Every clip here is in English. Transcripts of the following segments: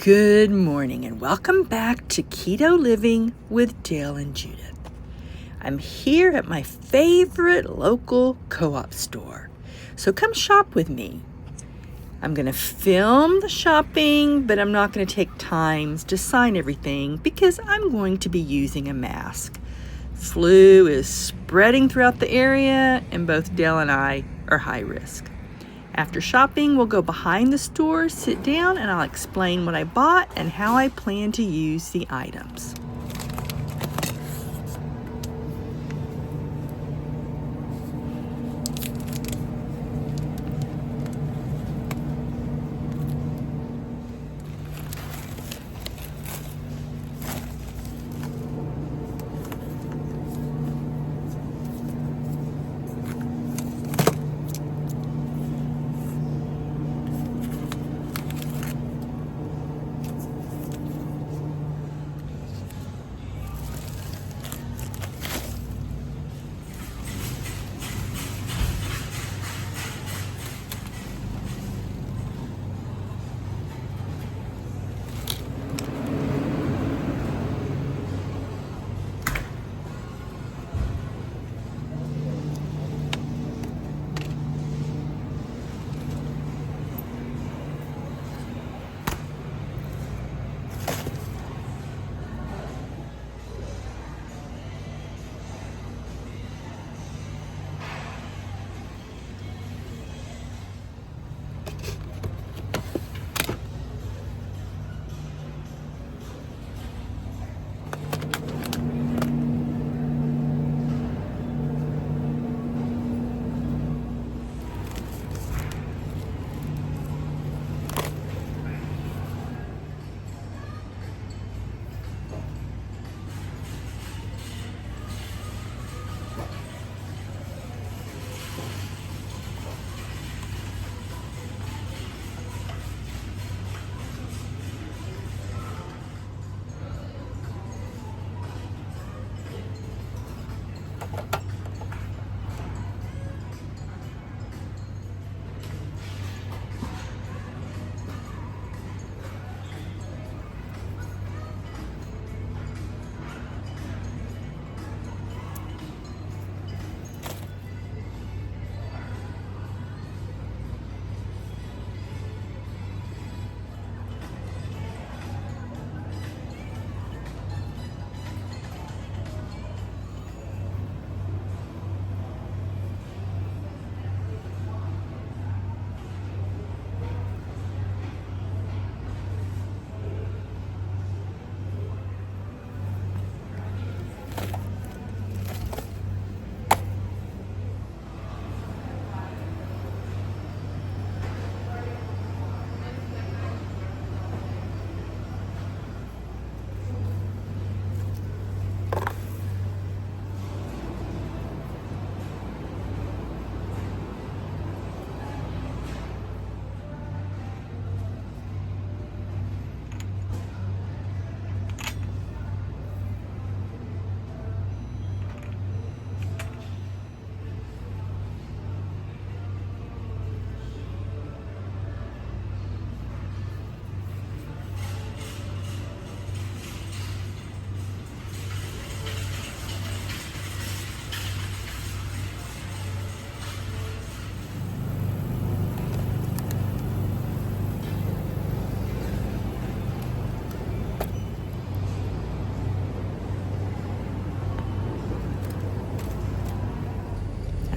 Good morning and welcome back to Keto Living with Dale and Judith. I'm here at my favorite local co-op store, so come shop with me. I'm going to film the shopping, but I'm not going to take times to sign everything because I'm going to be using a mask. Flu is spreading throughout the area and both Dale and I are high risk. After shopping, we'll go behind the store, sit down, and I'll explain what I bought and how I plan to use the items.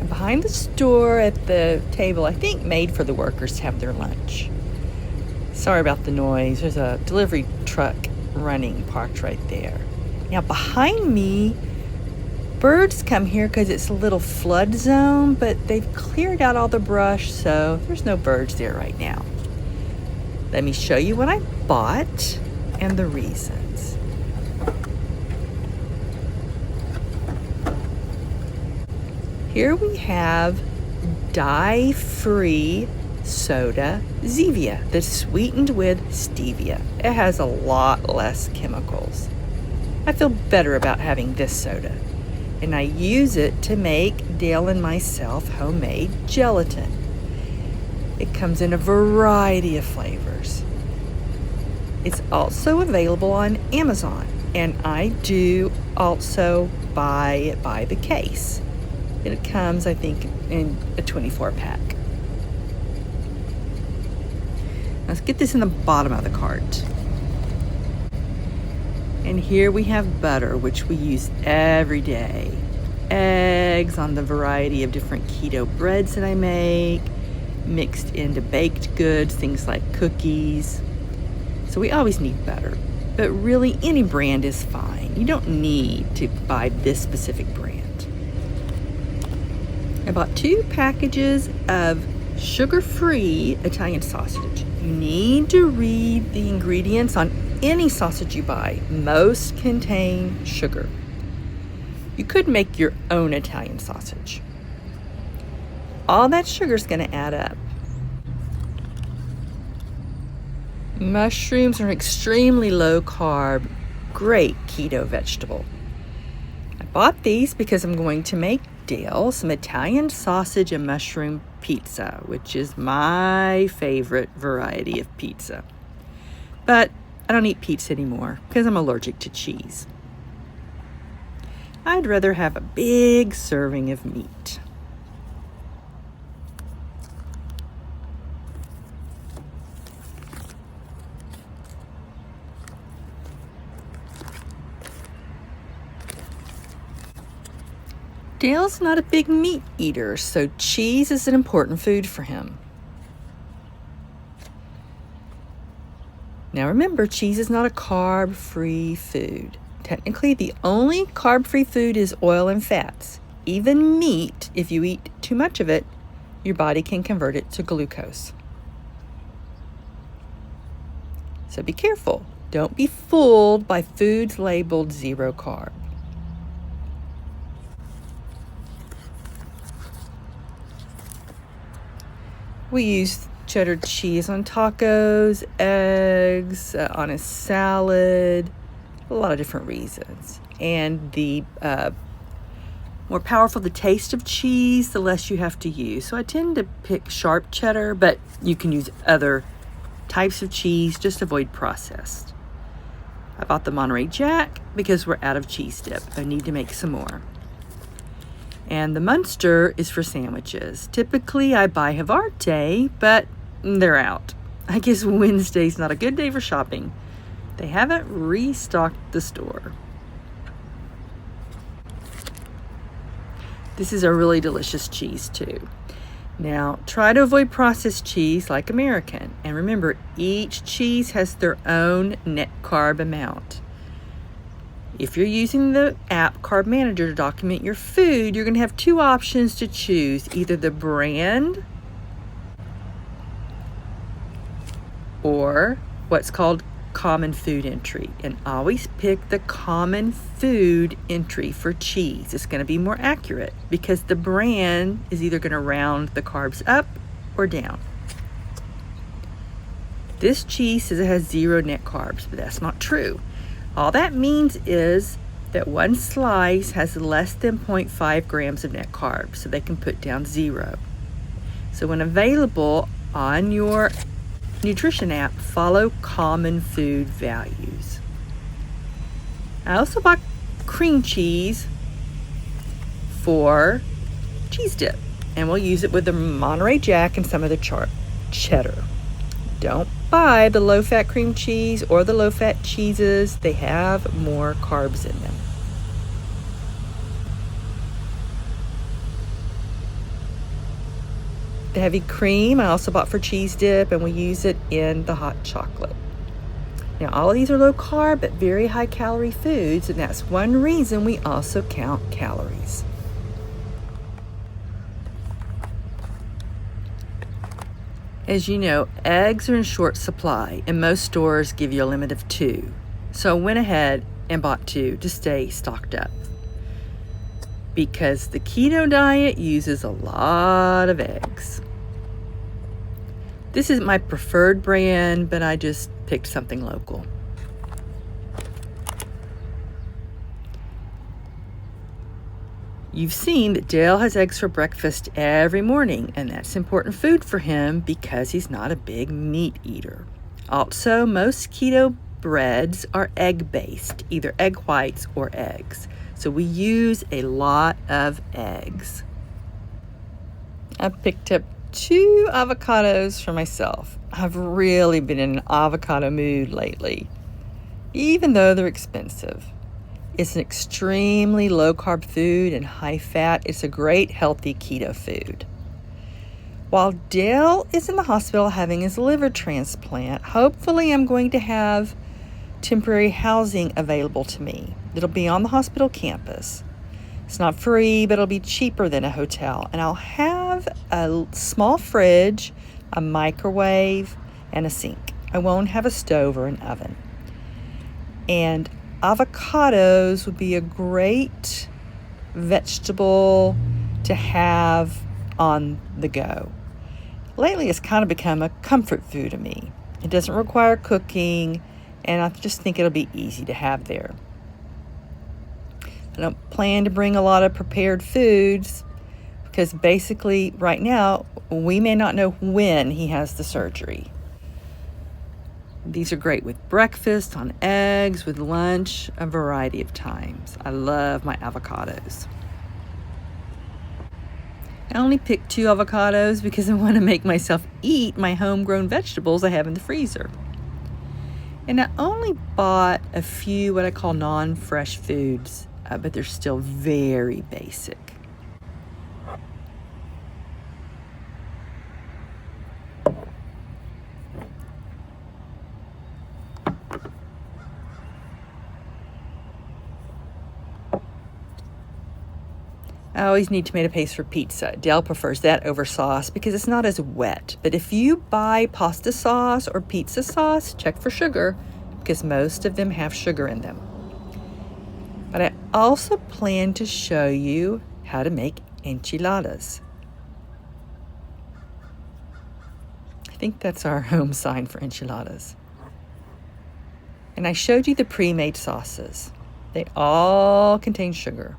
Behind the store at the table, I think made for the workers to have their lunch. Sorry about the noise. There's a delivery truck running parked right there. Now behind me, birds come here because it's a little flood zone, but they've cleared out all the brush, so there's no birds there right now. Let me show you what I bought and the reasons. Here we have dye-free soda Zevia that's sweetened with stevia. It has a lot less chemicals. I feel better about having this soda, and I use it to make Dale and myself homemade gelatin. It comes in a variety of flavors. It's also available on Amazon, and I do also buy it by the case. It comes, I think, in a 24 pack. Let's get this in the bottom of the cart. And here we have butter, which we use every day. Eggs on the variety of different keto breads that I make, mixed into baked goods, things like cookies. So we always need butter, but really any brand is fine. You don't need to buy this specific brand. I bought 2 packages of sugar-free Italian sausage. You need to read the ingredients on any sausage you buy. Most contain sugar. You could make your own Italian sausage. All that sugar is going to add up. Mushrooms are an extremely low carb, great keto vegetable. I bought these because I'm going to make Dale some Italian sausage and mushroom pizza, which is my favorite variety of pizza. But I don't eat pizza anymore because I'm allergic to cheese. I'd rather have a big serving of meat. Dale's not a big meat eater, so cheese is an important food for him. Now remember, cheese is not a carb-free food. Technically, the only carb-free food is oil and fats. Even meat, if you eat too much of it, your body can convert it to glucose. So be careful. Don't be fooled by foods labeled 0 carb. We use cheddar cheese on tacos, eggs, on a salad, a lot of different reasons. And the more powerful the taste of cheese, the less you have to use. So I tend to pick sharp cheddar, but you can use other types of cheese, just avoid processed. I bought the Monterey Jack because we're out of cheese dip. I need to make some more. And the Munster is for sandwiches. Typically, I buy Havarti, but they're out. I guess Wednesday's not a good day for shopping. They haven't restocked the store. This is a really delicious cheese, too. Now, try to avoid processed cheese like American. And remember, each cheese has their own net carb amount. If you're using the app Carb Manager to document your food, you're going to have 2 options to choose, either the brand or what's called common food entry. And always pick the common food entry for cheese. It's going to be more accurate because the brand is either going to round the carbs up or down. This cheese says it has 0 net carbs, but that's not true. All that means is that one slice has less than 0.5 grams of net carbs, so they can put down 0. So when available on your nutrition app, follow common food values. I also bought cream cheese for cheese dip, and we'll use it with the Monterey Jack and some of the cheddar. Don't buy the low-fat cream cheese or the low-fat cheeses. They have more carbs in them. The heavy cream I also bought for cheese dip, and we use it in the hot chocolate. Now, all of these are low carb but very high calorie foods, and that's one reason we also count calories. As you know, eggs are in short supply, and most stores give you a limit of 2. So I went ahead and bought 2 to stay stocked up. Because the keto diet uses a lot of eggs. This is my preferred brand, but I just picked something local. You've seen that Dale has eggs for breakfast every morning, and that's important food for him because he's not a big meat eater. Also, most keto breads are egg-based, either egg whites or eggs. So we use a lot of eggs. I picked up 2 avocados for myself. I've really been in an avocado mood lately, even though they're expensive. It's an extremely low-carb food and high-fat. It's a great, healthy keto food. While Dale is in the hospital having his liver transplant, hopefully I'm going to have temporary housing available to me. It'll be on the hospital campus. It's not free, but it'll be cheaper than a hotel. And I'll have a small fridge, a microwave, and a sink. I won't have a stove or an oven. And avocados would be a great vegetable to have on the go. Lately, it's kind of become a comfort food to me. It doesn't require cooking, and I just think it'll be easy to have there. I don't plan to bring a lot of prepared foods because basically right now we may not know when he has the surgery. These are great with breakfast, on eggs, with lunch, a variety of times. I love my avocados. I only picked 2 avocados because I want to make myself eat my homegrown vegetables I have in the freezer. And I only bought a few what I call non-fresh foods, but they're still very basic. I always need tomato paste for pizza. Dale prefers that over sauce because it's not as wet. But if you buy pasta sauce or pizza sauce, check for sugar because most of them have sugar in them. But I also plan to show you how to make enchiladas. I think that's our home sign for enchiladas. And I showed you the pre-made sauces. They all contain sugar,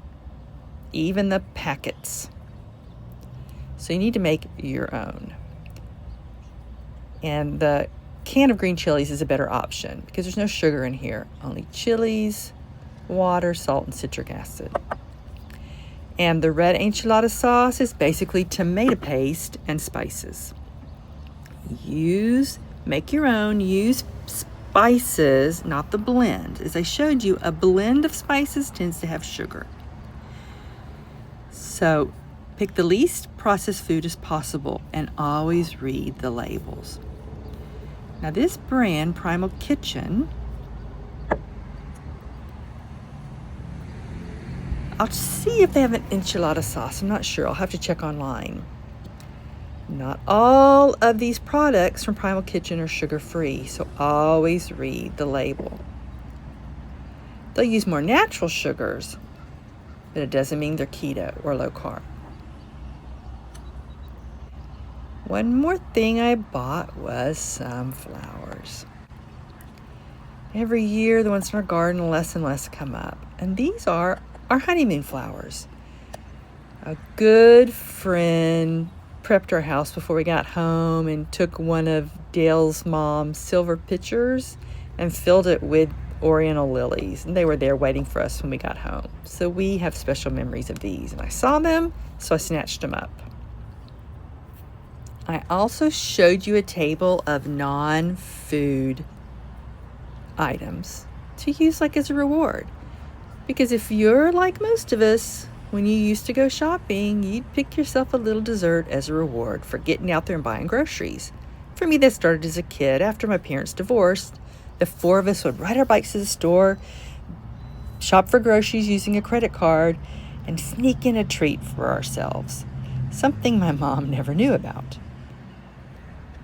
even the packets. So you need to make your own. And the can of green chilies is a better option because there's no sugar in here, only chilies, water, salt, and citric acid. And the red enchilada sauce is basically tomato paste and spices. Make your own, use spices, not the blend. As I showed you, a blend of spices tends to have sugar. So pick the least processed food as possible and always read the labels. Now this brand, Primal Kitchen, I'll see if they have an enchilada sauce. I'm not sure. I'll have to check online. Not all of these products from Primal Kitchen are sugar-free, so always read the label. They'll use more natural sugars, but it doesn't mean they're keto or low carb. One more thing I bought was some flowers. Every year, the ones in our garden, less and less come up. And these are our honeymoon flowers. A good friend prepped our house before we got home and took one of Dale's mom's silver pitchers and filled it with Oriental lilies, and they were there waiting for us when we got home. So we have special memories of these, and I saw them, so I snatched them up. I also showed you a table of non-food items to use like as a reward, because if you're like most of us, when you used to go shopping, you'd pick yourself a little dessert as a reward for getting out there and buying groceries. For me, that started as a kid. After my parents divorced, the 4 of us would ride our bikes to the store, shop for groceries using a credit card, and sneak in a treat for ourselves. Something my mom never knew about.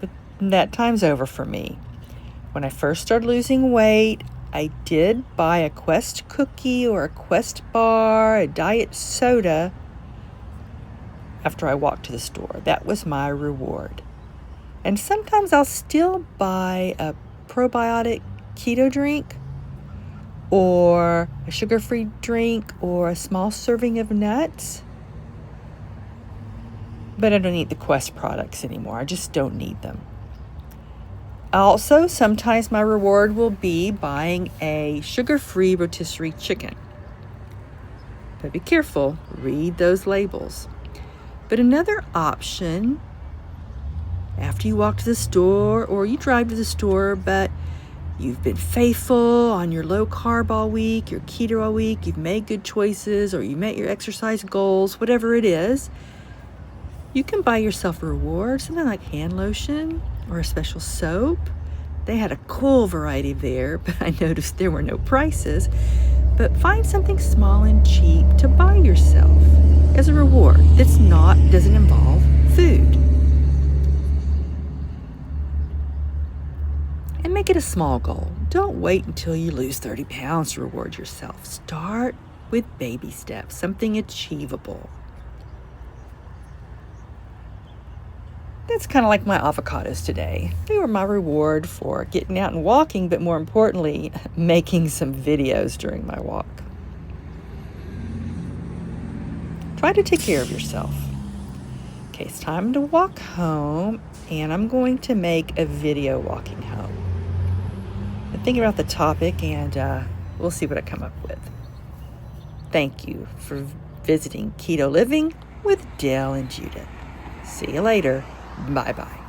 But that time's over for me. When I first started losing weight, I did buy a Quest cookie or a Quest bar, a diet soda after I walked to the store. That was my reward. And sometimes I'll still buy a probiotic keto drink or a sugar-free drink or a small serving of nuts. But I don't eat the Quest products anymore. I just don't need them. Also, sometimes my reward will be buying a sugar-free rotisserie chicken. But be careful, read those labels. But another option, after you walk to the store or you drive to the store, but you've been faithful on your low carb all week, your keto all week, you've made good choices, or you met your exercise goals, whatever it is, you can buy yourself a reward, something like hand lotion or a special soap. They had a cool variety there, but I noticed there were no prices. But find something small and cheap to buy yourself as a reward doesn't involve food. And make it a small goal. Don't wait until you lose 30 pounds to reward yourself. Start with baby steps, something achievable. That's kind of like my avocados today. They were my reward for getting out and walking, but more importantly, making some videos during my walk. Try to take care of yourself. Okay, it's time to walk home, and I'm going to make a video walking home. I'm thinking about the topic, and we'll see what I come up with. Thank you for visiting Keto Living with Dale and Judith. See you later. Bye-bye.